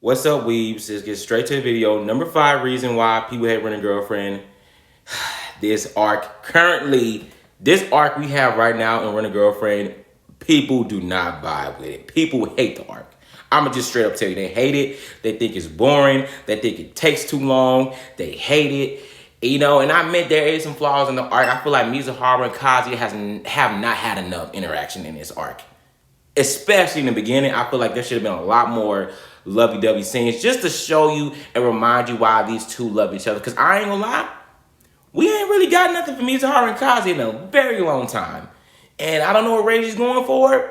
What's up, weebs? Let's get straight to the video. Number 5 reason why people hate Rent a Girlfriend. This arc we have right now in Rent a Girlfriend, people do not vibe with it. People hate the arc. I'ma just straight up tell you, they hate it. They think it's boring. They think it takes too long. They hate it. You know, and I admit there is some flaws in the arc. I feel like Mizuhara and Kazuya have not had enough interaction in this arc. Especially in the beginning, I feel like there should have been a lot more lovey-dovey scenes just to show you and remind you why these two love each other. Because I ain't gonna lie, we ain't really got nothing from Mizuhara and Kazuya in a very long time. And I don't know what Reiji's going for,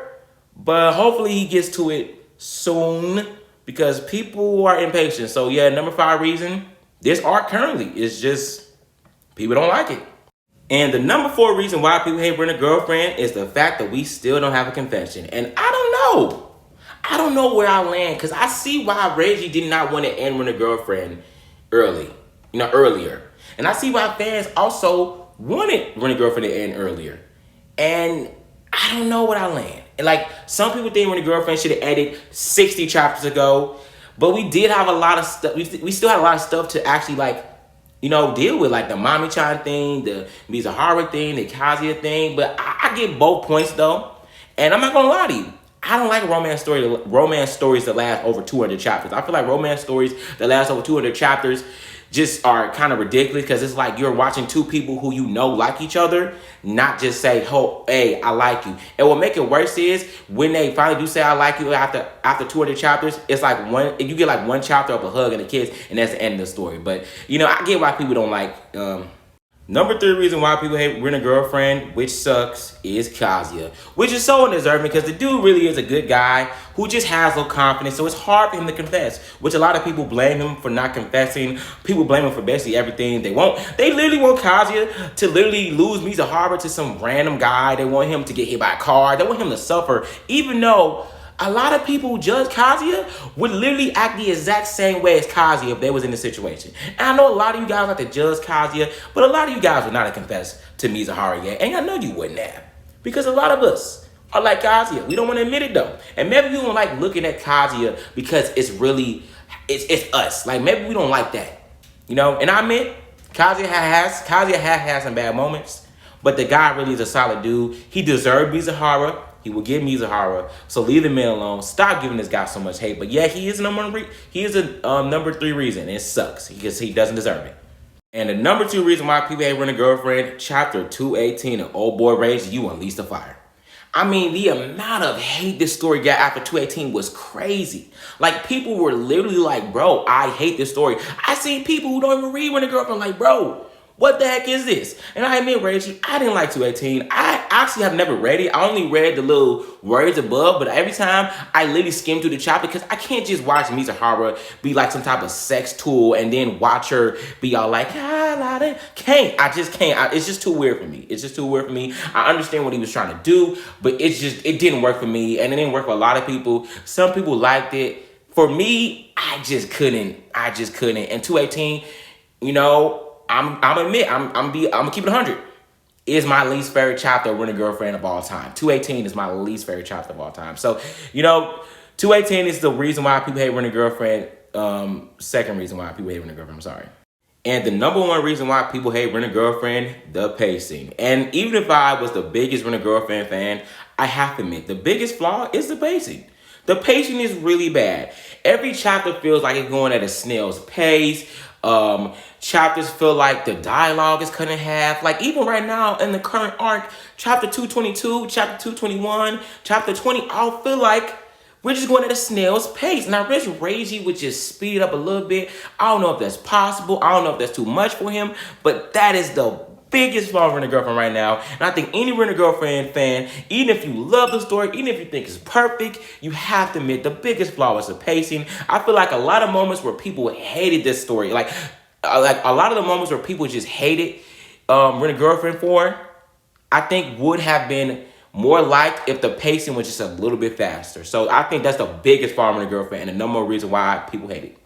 but hopefully he gets to it soon because people are impatient. So yeah, number 5 reason, this arc currently is just, people don't like it. And the number 4 reason why people hate Rent a Girlfriend is the fact that we still don't have a confession. And I don't know. I don't know where I land because I see why Reiji did not want to end Rent a Girlfriend earlier. And I see why fans also wanted Rent a Girlfriend to end earlier. And I don't know where I land. And like, some people think Rent a Girlfriend should have ended 60 chapters ago. But we did have a lot of stuff. We still had a lot of stuff to actually like, you know, deal with, like the Mami-chan thing, the Mizuhara thing, the Kazuya thing. But I get both points though. And I'm not gonna lie to you, I don't like romance stories that last over 200 chapters. I feel like romance stories that last over 200 chapters just are kind of ridiculous because it's like you're watching two people who you know like each other, not just say, oh, hey, I like you. And what make it worse is when they finally do say I like you after 200 chapters, it's like you get like one chapter of a hug and a kiss, and that's the end of the story. But you know, I get why people don't like. Number 3 reason why people hate Rent a Girlfriend, which sucks, is Kazuya. Which is so undeserving because the dude really is a good guy who just has low confidence. So it's hard for him to confess, which a lot of people blame him for not confessing. People blame him for basically everything. They literally want Kazuya to literally lose Mizuhara to some random guy. They want him to get hit by a car. They want him to suffer, even though a lot of people who judge Kazuya would literally act the exact same way as Kazuya if they was in the situation. And I know a lot of you guys like to judge Kazuya, but a lot of you guys would not have confessed to Mizuhara yet. And I know you wouldn't have. Because a lot of us are like Kazuya. We don't want to admit it though. And maybe we don't like looking at Kazuya because it's really, it's us. Like maybe we don't like that. You know, and I admit, Kazuya has had some bad moments, but the guy really is a solid dude. He deserved Mizuhara. He will give Mizuhara. So leave the man alone. Stop giving this guy so much hate. But yeah, he is a number 3 reason. It sucks because he doesn't deserve it. And the number 2 reason why people hate Rent a Girlfriend, chapter 218 of Old Boy Rage, You Unleash the Fire. I mean, the amount of hate this story got after 218 was crazy. Like, people were literally like, bro, I hate this story. I seen people who don't even read Rent a Girlfriend like, bro, what the heck is this? And I admit, Reggie, I didn't like 218. I actually have never read it. I only read the little words above, but every time I literally skim through the chapter because I can't just watch Mizuhara be like some type of sex tool and then watch her be all like, can't. I just can't. It's just too weird for me. It's just too weird for me. I understand what he was trying to do, but it didn't work for me, and it didn't work for a lot of people. Some people liked it. For me, I just couldn't. And 218, you know, I'm gonna keep it 100. Is my least favorite chapter of Rent a Girlfriend of all time. 218 is my least favorite chapter of all time. So, you know, 218 is the reason why people hate Rent a Girlfriend. Second reason why people hate Rent a Girlfriend, I'm sorry. And the number 1 reason why people hate Rent a Girlfriend, the pacing. And even if I was the biggest Rent a Girlfriend fan, I have to admit, the biggest flaw is the pacing. The pacing is really bad. Every chapter feels like it's going at a snail's pace. Chapters feel like the dialogue is cut in half. Like even right now in the current arc, chapter 222, chapter 221, chapter 20, I feel like we're just going at a snail's pace. And I wish Reiji would just speed it up a little bit. I don't know if that's possible. I don't know if that's too much for him, but that is the biggest flaw of Rent a Girlfriend right now. And I think any Rent a Girlfriend fan, even if you love the story, even if you think it's perfect, you have to admit the biggest flaw is the pacing. I feel like a lot of moments where people hated this story, like a lot of the moments where people just hated Rent a Girlfriend for, I think would have been more liked if the pacing was just a little bit faster. So I think that's the biggest flaw of Rent a Girlfriend and the number 1 reason why people hate it.